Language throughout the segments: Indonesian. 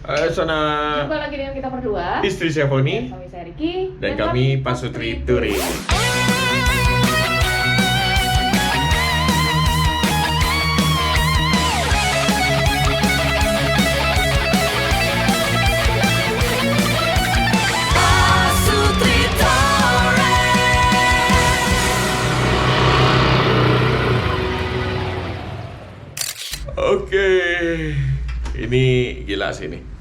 Sana Jumpa lagi dengan kita berdua. istri saya Foni Suami saya Riki. dan kami Pasutri Touring. Oke, ini gila sih ini.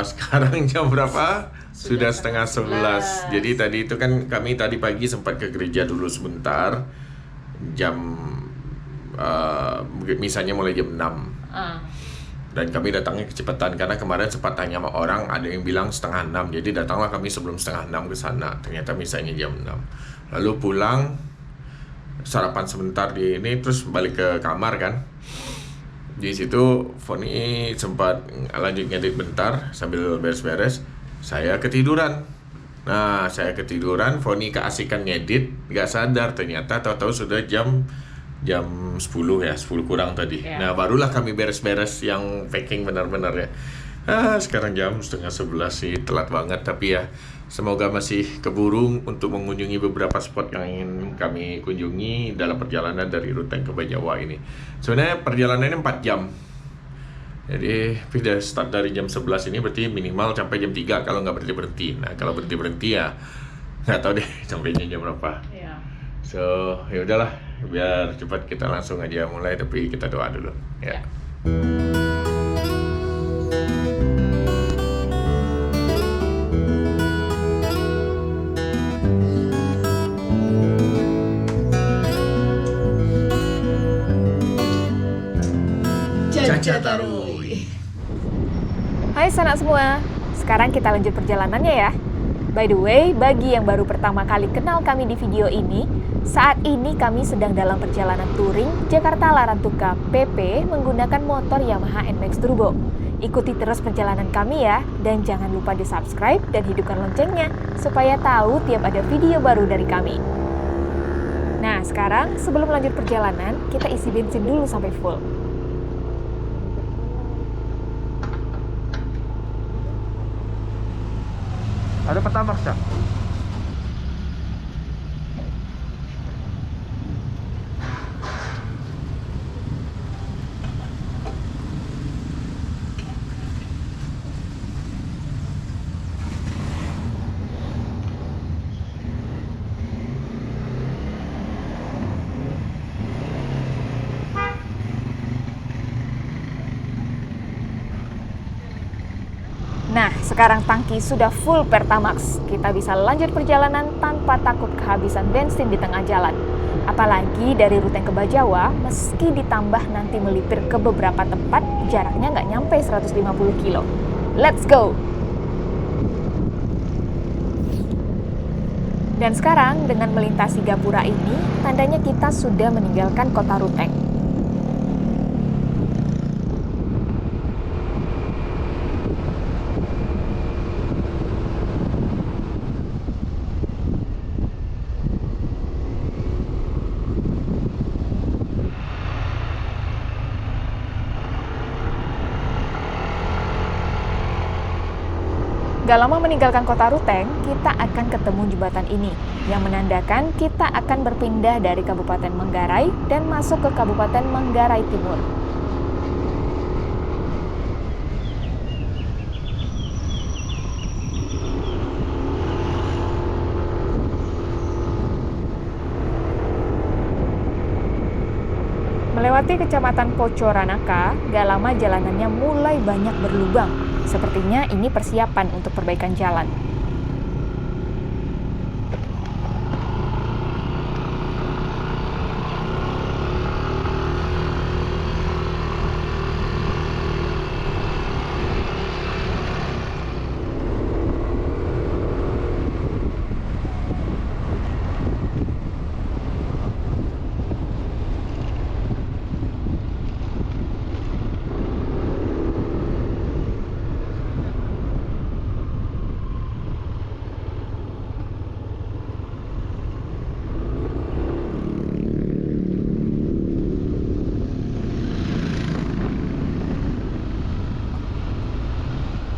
Sekarang jam berapa? Sudah setengah 11. Jadi tadi itu kan kami tadi pagi sempat ke gereja dulu sebentar. Jam misalnya mulai jam 6. Dan kami datangnya kecepatan karena kemarin sempat tanya sama orang, ada yang bilang setengah 6. Jadi datanglah kami sebelum setengah 6 ke sana. Ternyata misalnya jam 6. Lalu pulang, sarapan sebentar di ini, terus balik ke kamar kan. Di situ Foni sempat lanjut ngedit bentar sambil beres-beres. Saya ketiduran. Nah, saya ketiduran, Foni keasikan ngedit, nggak sadar ternyata tahu-tahu sudah jam 10 ya, 10 kurang tadi. Yeah. Nah, barulah kami beres-beres yang packing benar-benar ya. Sekarang jam setengah 11 sih, telat banget, tapi ya semoga masih keburu untuk mengunjungi beberapa spot yang ingin kami kunjungi dalam perjalanan dari Ruteng ke Bajawa ini. Sebenarnya perjalanannya 4 jam. Jadi sudah start dari jam 11 ini berarti minimal sampai jam 3 kalau nggak berhenti-berhenti. Nah, kalau berhenti-berhenti ya nggak tahu deh sampainya jam berapa. Iya. So, ya udahlah, biar cepat kita langsung aja mulai, tapi kita doa dulu ya. Ya. Caca Tarui. Hai sanak semua, sekarang kita lanjut perjalanannya ya. By the way, bagi yang baru pertama kali kenal kami di video ini, saat ini kami sedang dalam perjalanan touring Jakarta Larantuka PP menggunakan motor Yamaha NMAX Turbo. Ikuti terus perjalanan kami ya, dan jangan lupa di subscribe dan hidupkan loncengnya supaya tahu tiap ada video baru dari kami. Nah sekarang sebelum lanjut perjalanan, kita isi bensin dulu sampai full. Ada Pertamax ya? Nah, sekarang tangki sudah full Pertamax. Kita bisa lanjut perjalanan tanpa takut kehabisan bensin di tengah jalan. Apalagi dari Ruteng ke Bajawa, meski ditambah nanti melipir ke beberapa tempat, jaraknya nggak nyampe 150 kilo. Let's go! Dan sekarang dengan melintasi Gapura ini, tandanya kita sudah meninggalkan kota Ruteng. Gak lama meninggalkan kota Ruteng, kita akan ketemu jembatan ini, yang menandakan kita akan berpindah dari Kabupaten Manggarai dan masuk ke Kabupaten Manggarai Timur. Melewati Kecamatan Pocoranaka, gak lama jalanannya mulai banyak berlubang. Sepertinya ini persiapan untuk perbaikan jalan.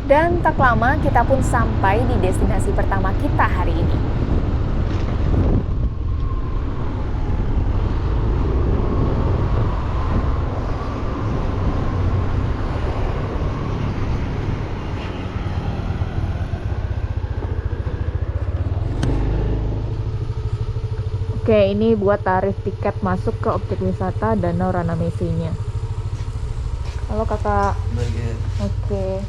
Dan tak lama kita pun sampai di destinasi pertama kita hari ini. Oke, ini buat tarif tiket masuk ke objek wisata Danau Ranamese-nya. Halo kakak. Baik. Oke.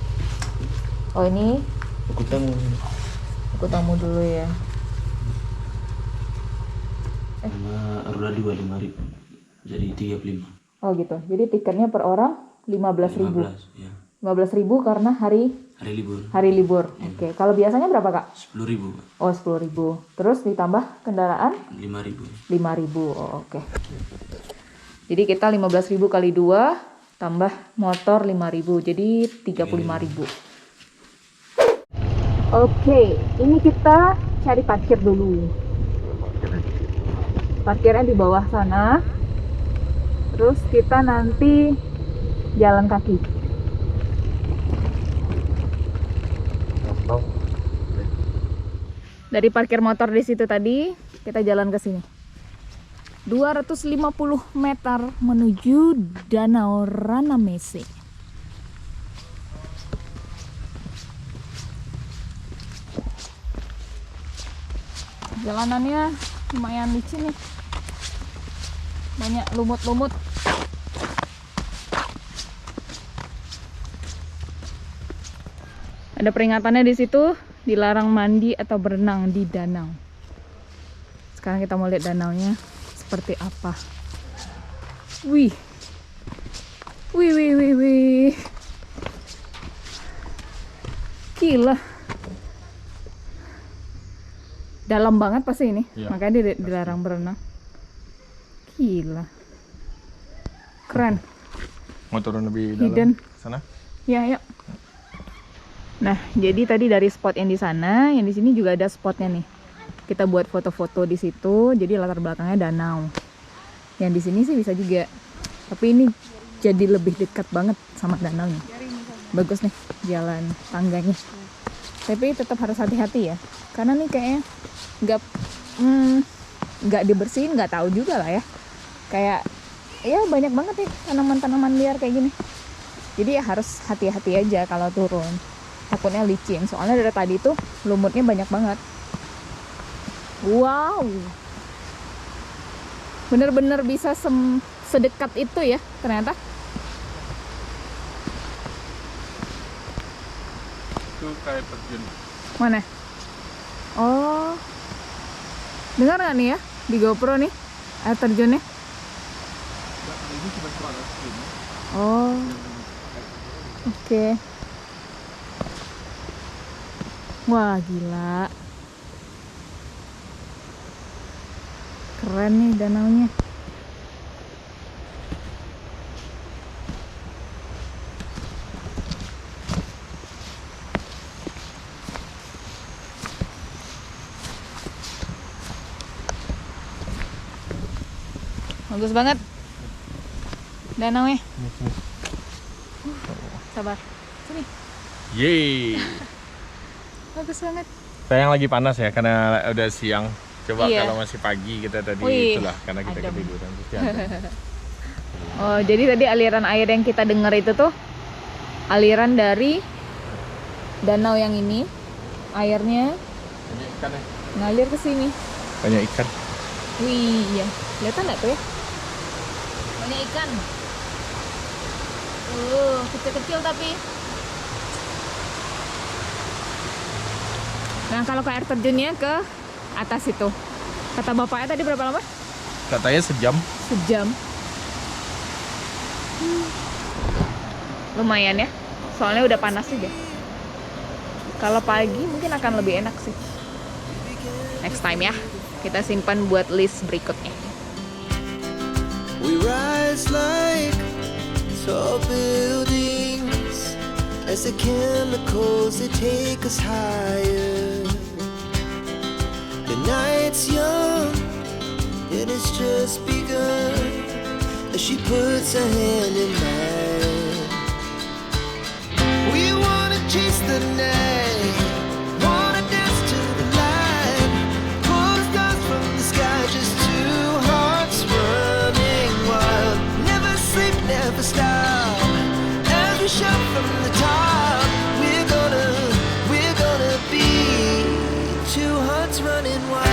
Oh ini aku tamu dulu ya. Sama roda 2 5.000. Jadi 35. Oh gitu. Jadi tiketnya per orang 15.000. 15, ya. 15.000 karena hari Hari libur. Oke. Kalau biasanya berapa kak? 10.000, Pak. Oh 10.000. Terus ditambah kendaraan 5.000. 5.000. Oh oke. Jadi kita 15.000 kali 2 tambah motor 5.000. Jadi 35.000. Oke, ini kita cari parkir dulu. Parkirnya di bawah sana. Terus kita nanti jalan kaki. Dari parkir motor di situ tadi, kita jalan ke sini. 250 meter menuju Danau Ranamese. Jalanannya lumayan licin nih. Banyak lumut-lumut. Ada peringatannya di situ, dilarang mandi atau berenang di danau. Sekarang kita mau lihat danaunya seperti apa. Wih. Wih, wih, wih, wih. Gila. Dalam banget pasti ini, Iya, makanya dilarang berenang. Gila. Keren. Mau turun lebih Hidden. dalam sana? Ya, yuk. Nah, jadi tadi dari spot yang di sana, yang di sini juga ada spotnya nih. Kita buat foto-foto di situ, jadi latar belakangnya danau. Yang di sini sih bisa juga, tapi ini jadi lebih dekat banget sama danaunya. Bagus nih jalan tangganya. Tapi tetap harus hati-hati ya, karena nih kayaknya nggak dibersihin, nggak tahu juga lah ya. Kayak ya banyak banget nih tanaman-tanaman liar kayak gini. Jadi ya harus hati-hati aja kalau turun. Takutnya licin, soalnya dari tadi tuh lumutnya banyak banget. Wow, bener-bener bisa sedekat itu ya ternyata. Itu kayak terjun. Mana? Oh, dengar nggak nih ya di GoPro nih air terjunnya? Ini cuma suara sini. Oh, oke. Wah, gila. Keren nih danaunya. Bagus banget danaunya. Sabar. Sini. Yeay. Bagus banget. Sayang lagi panas ya karena udah siang. Coba Iya. kalau masih pagi kita tadi Wih, itulah karena kita adem. ketiduran. Pasti adem. Oh, jadi tadi aliran air yang kita dengar itu tuh aliran dari danau yang ini. Airnya Banyak ikan ya. ngalir ke sini. Banyak ikan. Wih, iya. Kelihatan nggak tuh ya? Banyak ikan. Kecil-kecil tapi. Nah, kalau ke air terjunnya ke atas itu. Kata bapaknya tadi berapa lama? Katanya sejam. Sejam. Lumayan ya. Soalnya udah panas juga. Kalau pagi mungkin akan lebih enak sih. Next time ya. Kita simpan buat list berikutnya. We rise like tall buildings as the chemicals they take us higher. The night's young and it's just begun as she puts her hand in mine. We wanna chase the tonight. Wanna dance to the light. Pull the stars from the sky. Just two hearts running wild. Never sleep, never stop. As we shout from the top, we're gonna be two hearts running wild.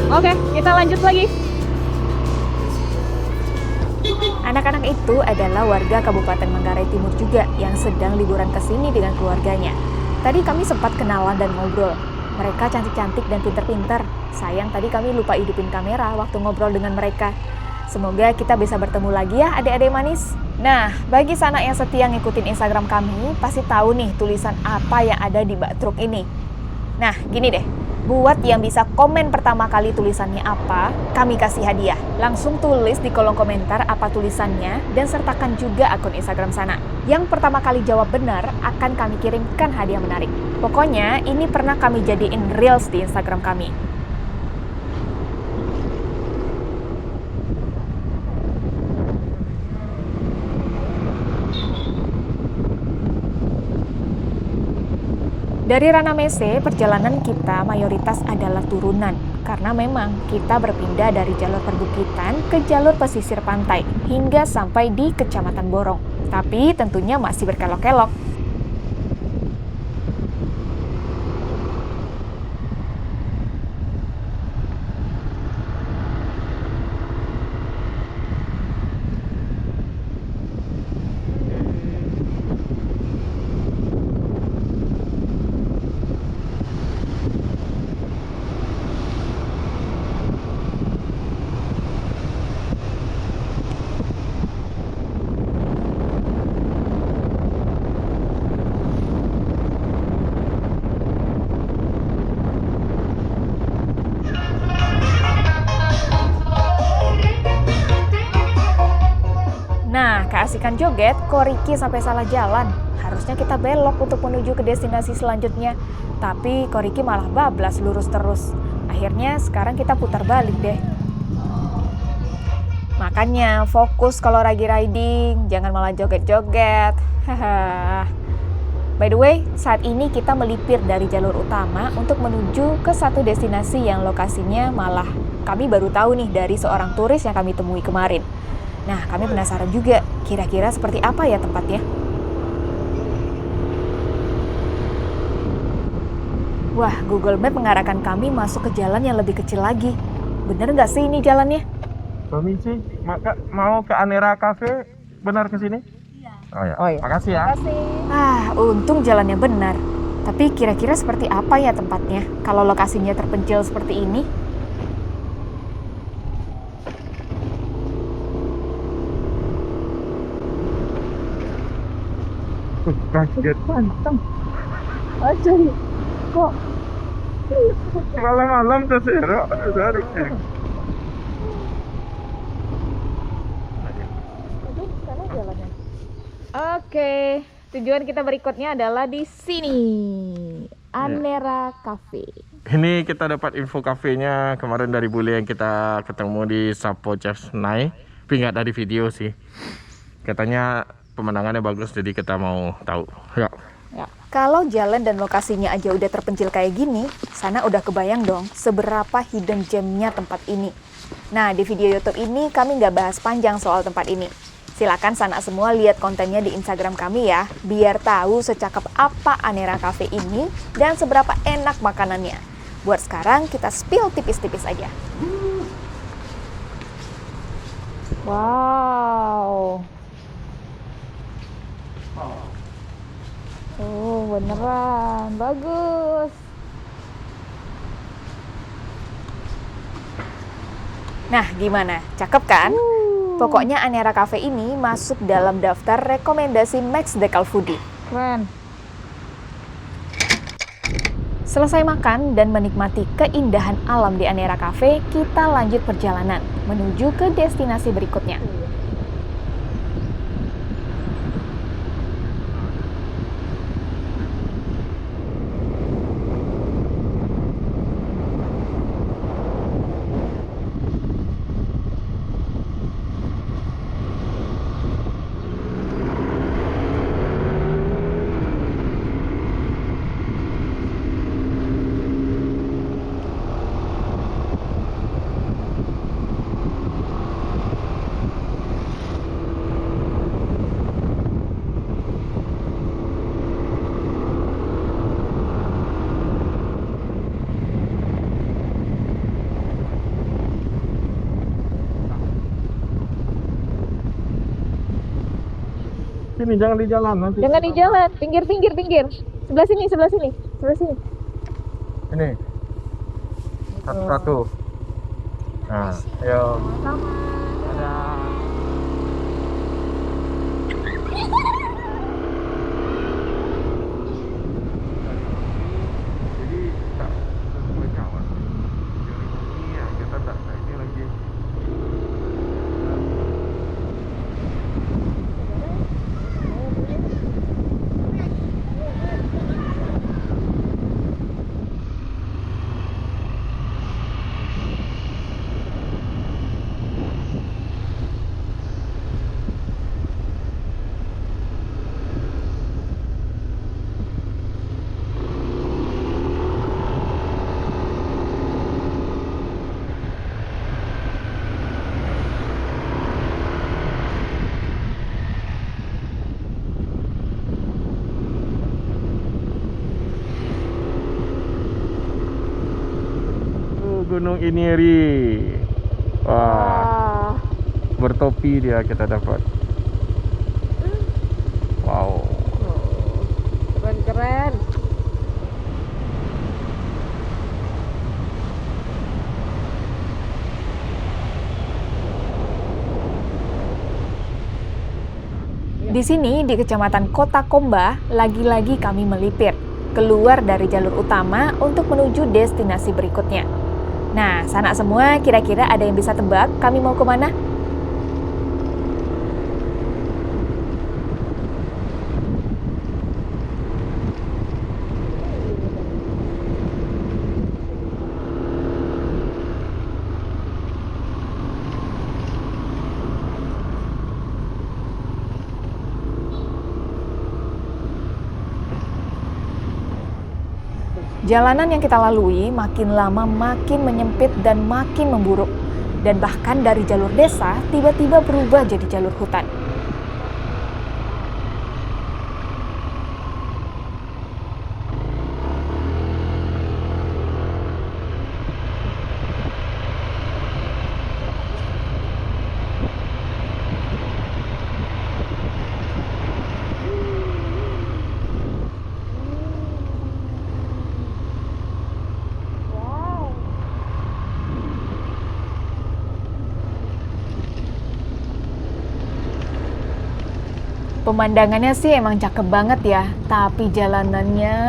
Oke, kita lanjut lagi. Anak-anak itu adalah warga Kabupaten Manggarai Timur juga yang sedang liburan ke sini dengan keluarganya. Tadi kami sempat kenalan dan ngobrol. Mereka cantik-cantik dan pinter-pinter. Sayang tadi kami lupa hidupin kamera waktu ngobrol dengan mereka. Semoga kita bisa bertemu lagi ya adik-adik manis. Nah, bagi sanak yang setia ngikutin Instagram kami, pasti tahu nih tulisan apa yang ada di bak truk ini. Nah, gini deh. Buat yang bisa komen pertama kali tulisannya apa, kami kasih hadiah. Langsung tulis di kolom komentar apa tulisannya dan sertakan juga akun Instagram Sana. Yang pertama kali jawab benar akan kami kirimkan hadiah menarik. Pokoknya ini pernah kami jadiin reels di Instagram kami. Dari Ranamese, perjalanan kita mayoritas adalah turunan, karena memang kita berpindah dari jalur perbukitan ke jalur pesisir pantai, hingga sampai di Kecamatan Borong. Tapi tentunya masih berkelok-kelok. Nah, keasikan joget, kok Ricky sampai salah jalan. Harusnya kita belok untuk menuju ke destinasi selanjutnya. Tapi kok Ricky malah bablas lurus terus. Akhirnya sekarang kita putar balik deh. Makanya fokus kalau lagi riding, jangan malah joget-joget. By the way, saat ini kita melipir dari jalur utama untuk menuju ke satu destinasi yang lokasinya malah kami baru tahu nih dari seorang turis yang kami temui kemarin. Nah, kami penasaran juga, kira-kira seperti apa ya tempatnya? Wah, Google Map mengarahkan kami masuk ke jalan yang lebih kecil lagi. Bener nggak sih ini jalannya? Permisi, mau ke Anera Cafe, benar ke sini? Iya. Oh ya, makasih ya. Ah, untung jalannya benar. Tapi kira-kira seperti apa ya tempatnya kalau lokasinya terpencil seperti ini? Kaget. Pantang. Aja kok Malam-malam terserok. Oke, tujuan kita berikutnya adalah di sini, Anera Cafe. Ini kita dapat info kafenya kemarin dari bule yang kita ketemu di Sapo Chef's Night. Tapi nggak dari video sih. Katanya pemandangannya bagus, jadi kita mau tahu. Ya. Kalau jalan dan lokasinya aja udah terpencil kayak gini, Sana udah kebayang dong seberapa hidden gem-nya tempat ini. Nah, di video YouTube ini kami nggak bahas panjang soal tempat ini. Silakan Sana semua lihat kontennya di Instagram kami ya, biar tahu secakep apa Anera Cafe ini dan seberapa enak makanannya. Buat sekarang kita spill tipis-tipis aja. Wow. Oh, beneran. Bagus. Nah, gimana? Cakep kan? Pokoknya Anera Cafe ini masuk dalam daftar rekomendasi Max Dekal Foodie. Keren. Selesai makan dan menikmati keindahan alam di Anera Cafe, kita lanjut perjalanan menuju ke destinasi berikutnya. sini, jangan di jalan nanti. Jangan di jalan, pinggir. Sebelah sini. Ini. Satu-satu. Nah, ayo. Jadi tak sesuai kawan. Ini ya kita tak ini lagi. Gunung Inieri. Wah, bertopi dia kita dapat. Wow. Keren. Di sini di Kecamatan Kota Komba, lagi-lagi kami melipir keluar dari jalur utama untuk menuju destinasi berikutnya. Nah, sanak semua, kira-kira ada yang bisa tebak kami mau kemana? Jalanan yang kita lalui makin lama makin menyempit dan makin memburuk. Dan bahkan dari jalur desa tiba-tiba berubah jadi jalur hutan. Pemandangannya sih emang cakep banget ya, tapi jalanannya...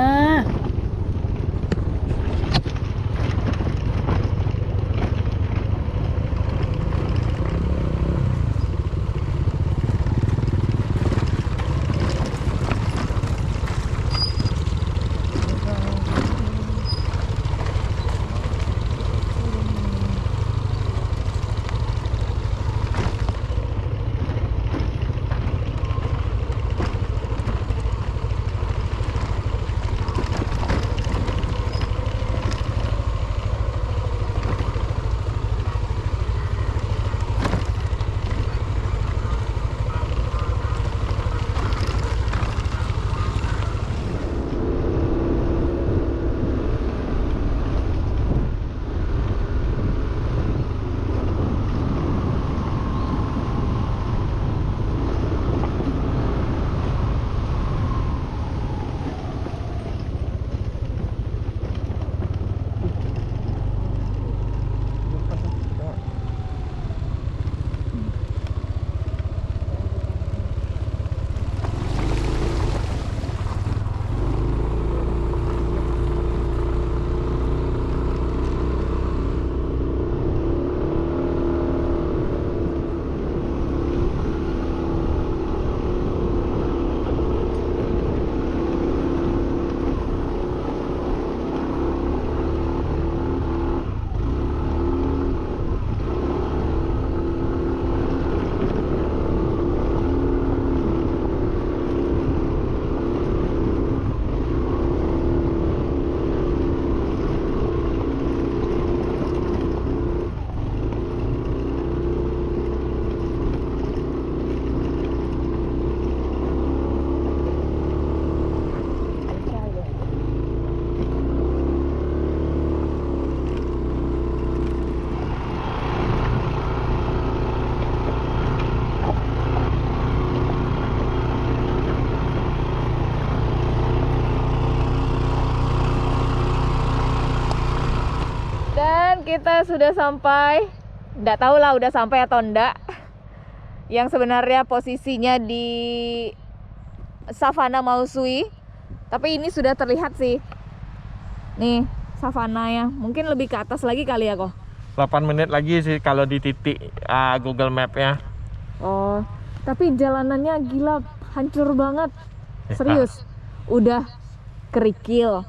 sekarang kita sudah sampai. Nggak tahu lah udah sampai atau enggak. Yang sebenarnya posisinya di Savana Mausui. Tapi ini sudah terlihat sih. Nih, savananya. Mungkin lebih ke atas lagi kali ya kok. 8 menit lagi sih kalau di titik Google Map-nya. Oh, tapi jalanannya gila, hancur banget. Serius. Udah kerikil,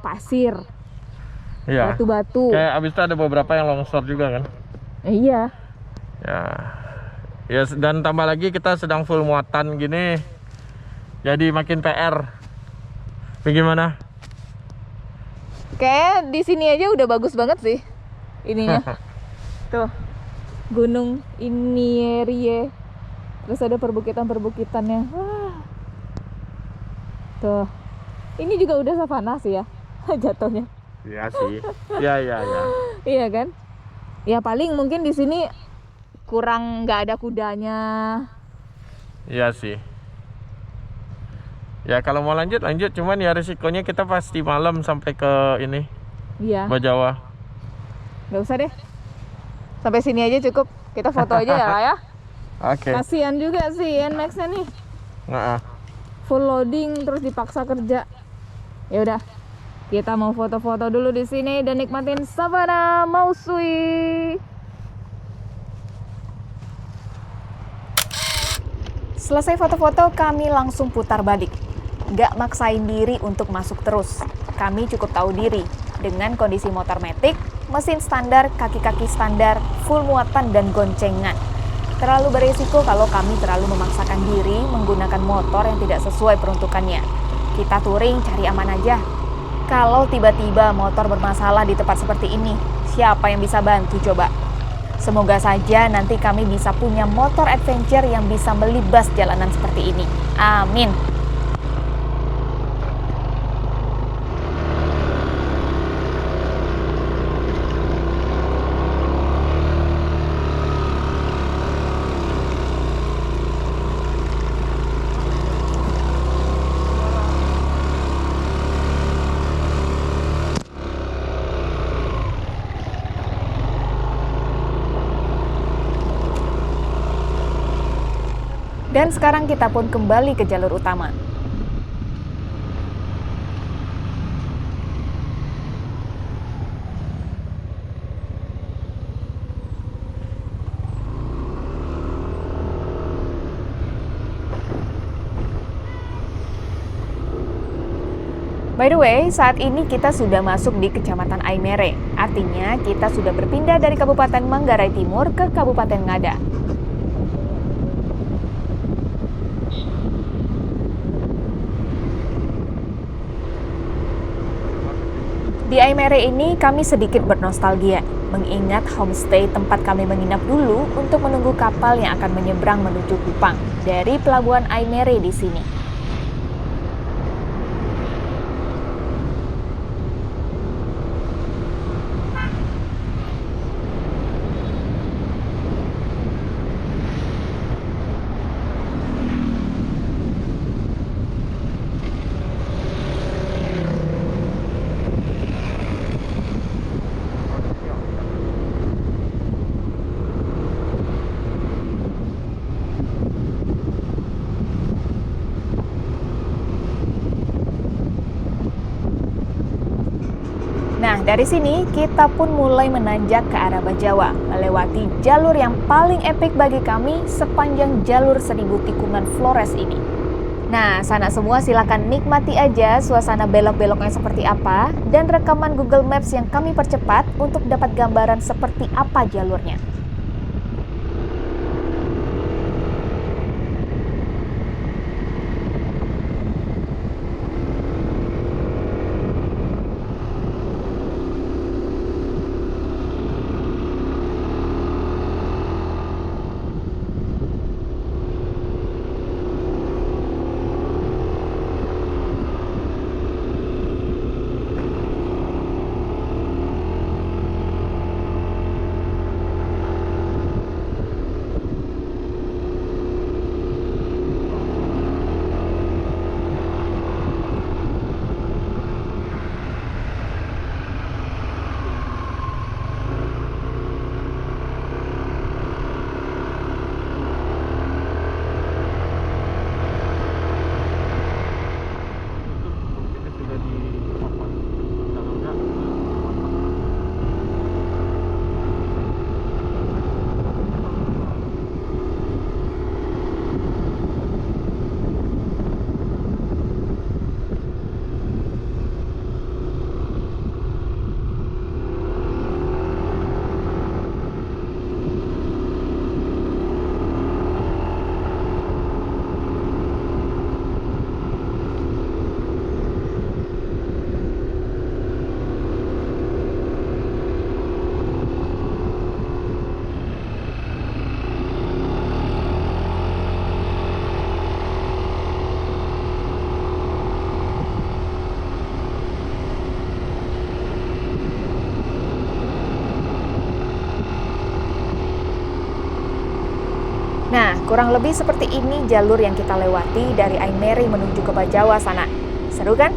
pasir, Iya. batu-batu. Kayak abis itu ada beberapa yang longsor juga kan. Iya. Ya. Ya, dan tambah lagi kita sedang full muatan gini. Jadi makin PR. Bagaimana? Kayak di sini aja udah bagus banget sih ininya. Tuh, Gunung Inierie. Terus ada perbukitan-perbukitannya. Wah. Tuh. Ini juga udah savana sih ya jatuhnya. Iya sih. Iya. Iya kan? Ya paling mungkin di sini kurang nggak ada kudanya. Iya sih. Ya kalau mau lanjut, cuman ya risikonya kita pasti malam sampai ke ini, Iya. Bajawa. Nggak usah deh. Sampai sini aja cukup. Kita foto aja ya lah ya. Oke. Kasihan juga sih NMAX-nya nih. Nah, Full loading terus dipaksa kerja. Ya udah. Kita mau foto-foto dulu di sini dan nikmatin Savana Mausui. Selesai foto-foto, kami langsung putar balik. Gak maksain diri untuk masuk terus. Kami cukup tahu diri. Dengan kondisi motor matic, mesin standar, kaki-kaki standar, full muatan dan goncengan. Terlalu beresiko kalau kami terlalu memaksakan diri menggunakan motor yang tidak sesuai peruntukannya. Kita touring cari aman aja. Kalau tiba-tiba motor bermasalah di tempat seperti ini, siapa yang bisa bantu coba? Semoga saja nanti kami bisa punya motor adventure yang bisa melibas jalanan seperti ini. Amin. Dan sekarang kita pun kembali ke jalur utama. By the way, saat ini kita sudah masuk di Kecamatan Aimere. Artinya kita sudah berpindah dari Kabupaten Manggarai Timur ke Kabupaten Ngada. Di Aimere ini kami sedikit bernostalgia, mengingat homestay tempat kami menginap dulu untuk menunggu kapal yang akan menyeberang menuju Kupang dari pelabuhan Aimere di sini. Nah, dari sini kita pun mulai menanjak ke arah Bajawa, melewati jalur yang paling epik bagi kami sepanjang jalur 1000 tikungan Flores ini. Nah, sanak semua silakan nikmati aja suasana belok-beloknya seperti apa dan rekaman Google Maps yang kami percepat untuk dapat gambaran seperti apa jalurnya. Kurang lebih seperti ini jalur yang kita lewati dari Aimere menuju ke Bajawa sana. Seru kan?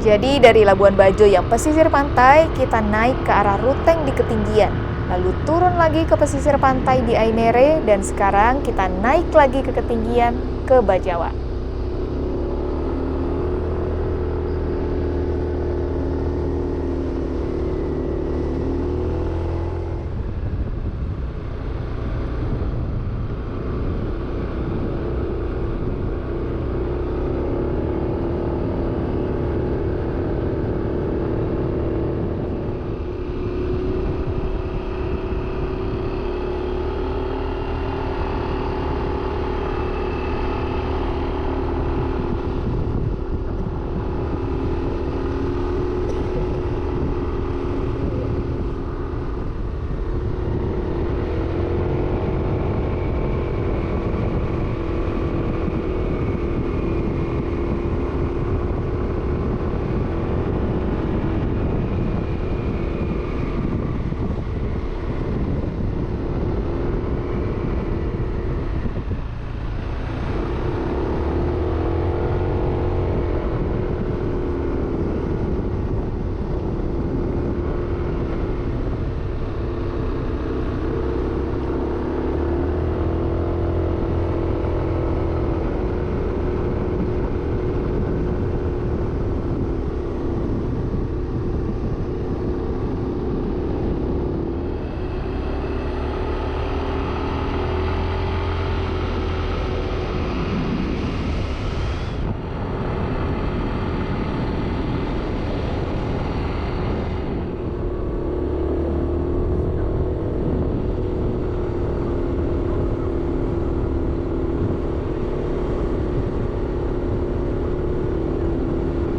Jadi dari Labuan Bajo yang pesisir pantai, kita naik ke arah Ruteng di ketinggian. Lalu turun lagi ke pesisir pantai di Aimere, dan sekarang kita naik lagi ke ketinggian ke Bajawa.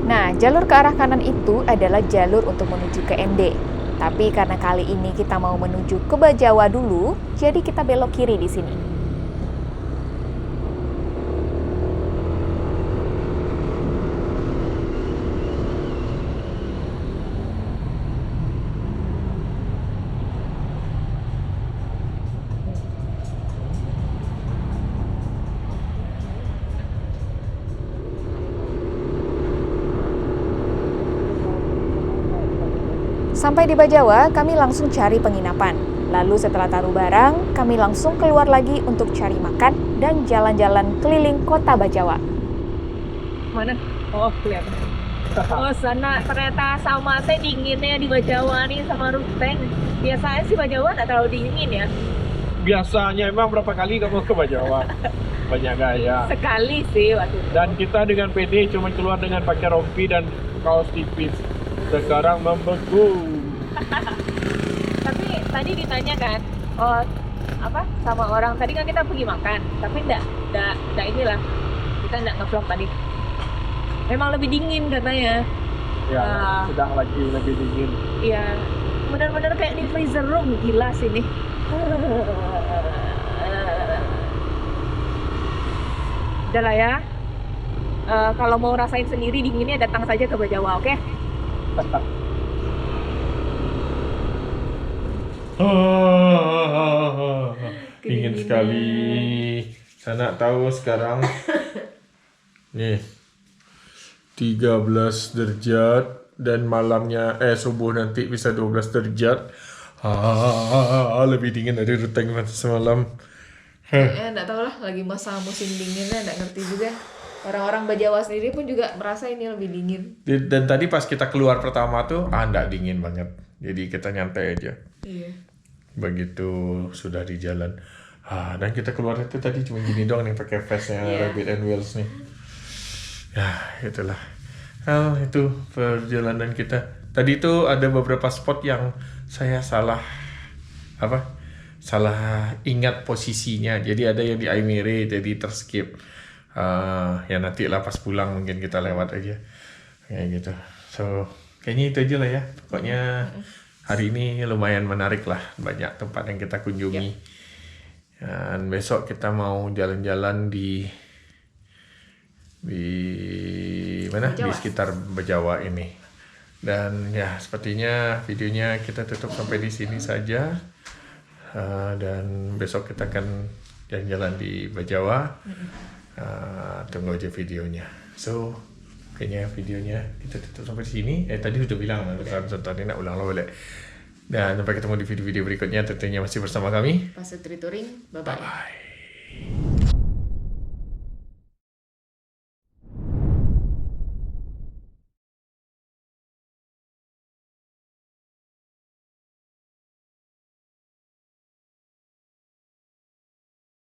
Nah, jalur ke arah kanan itu adalah jalur untuk menuju ke MD. Tapi karena kali ini kita mau menuju ke Bajawa dulu, jadi kita belok kiri di sini. Sampai di Bajawa, kami langsung cari penginapan. Lalu setelah taruh barang, kami langsung keluar lagi untuk cari makan dan jalan-jalan keliling kota Bajawa. Mana? Oh, kelihatan. Oh, sana ternyata sama teh dinginnya di Bajawa nih sama Ruteng. Biasanya sih Bajawa nggak terlalu dingin ya. Biasanya emang berapa kali kamu ke Bajawa? Banyak gaya. Sekali sih waktu itu. Dan kita dengan PD cuma keluar dengan pakai rompi dan kaos tipis. Sekarang membeku. Tapi tadi ditanya kan, oh apa sama orang tadi kan kita pergi makan, tapi enggak inilah kita enggak nge-vlog tadi. Memang lebih dingin katanya. Ya, sedang lagi lebih dingin. Iya, benar-benar kayak di freezer room, gila sini. Udah lah ya. Kalau mau rasain sendiri dinginnya datang saja ke Bajawa, oke? Dingin sekali. Sana tahu sekarang nih 13 derajat dan malamnya subuh nanti bisa 12 derajat. Lebih dingin dari Ruteng semalam. Nggak tahu lah, lagi masa musim dinginnya nggak ngerti juga. Orang-orang Bajawa sendiri pun juga merasa ini lebih dingin. Dan tadi pas kita keluar pertama tuh, nggak dingin banget. Jadi kita nyantai aja. Iya. Begitu sudah di jalan. Dan kita keluar itu tadi cuma gini doang nih pakai vestnya Rabbit and Wheels nih. Ya, itulah. Itu perjalanan kita. Tadi itu ada beberapa spot yang saya salah ingat posisinya. Jadi ada yang di Aimere jadi terskip. Ya nanti lah pas pulang mungkin kita lewat aja kayak gitu. So kayaknya itu aja lah ya. Pokoknya hari ini lumayan menarik lah, banyak tempat yang kita kunjungi. Dan besok kita mau jalan-jalan di mana? Bajawa. Di sekitar Bajawa ini. Dan ya sepertinya videonya kita tutup sampai di sini saja. Dan besok kita akan jalan-jalan di Bajawa. Tunggu aja videonya. So kayaknya videonya kita tutup sampai di sini. Tadi sudah bilang, tadi nak ulang balik. Dan sampai ketemu di video-video berikutnya, tentunya masih bersama kami. Pasutri Touring, bye-bye. Bye.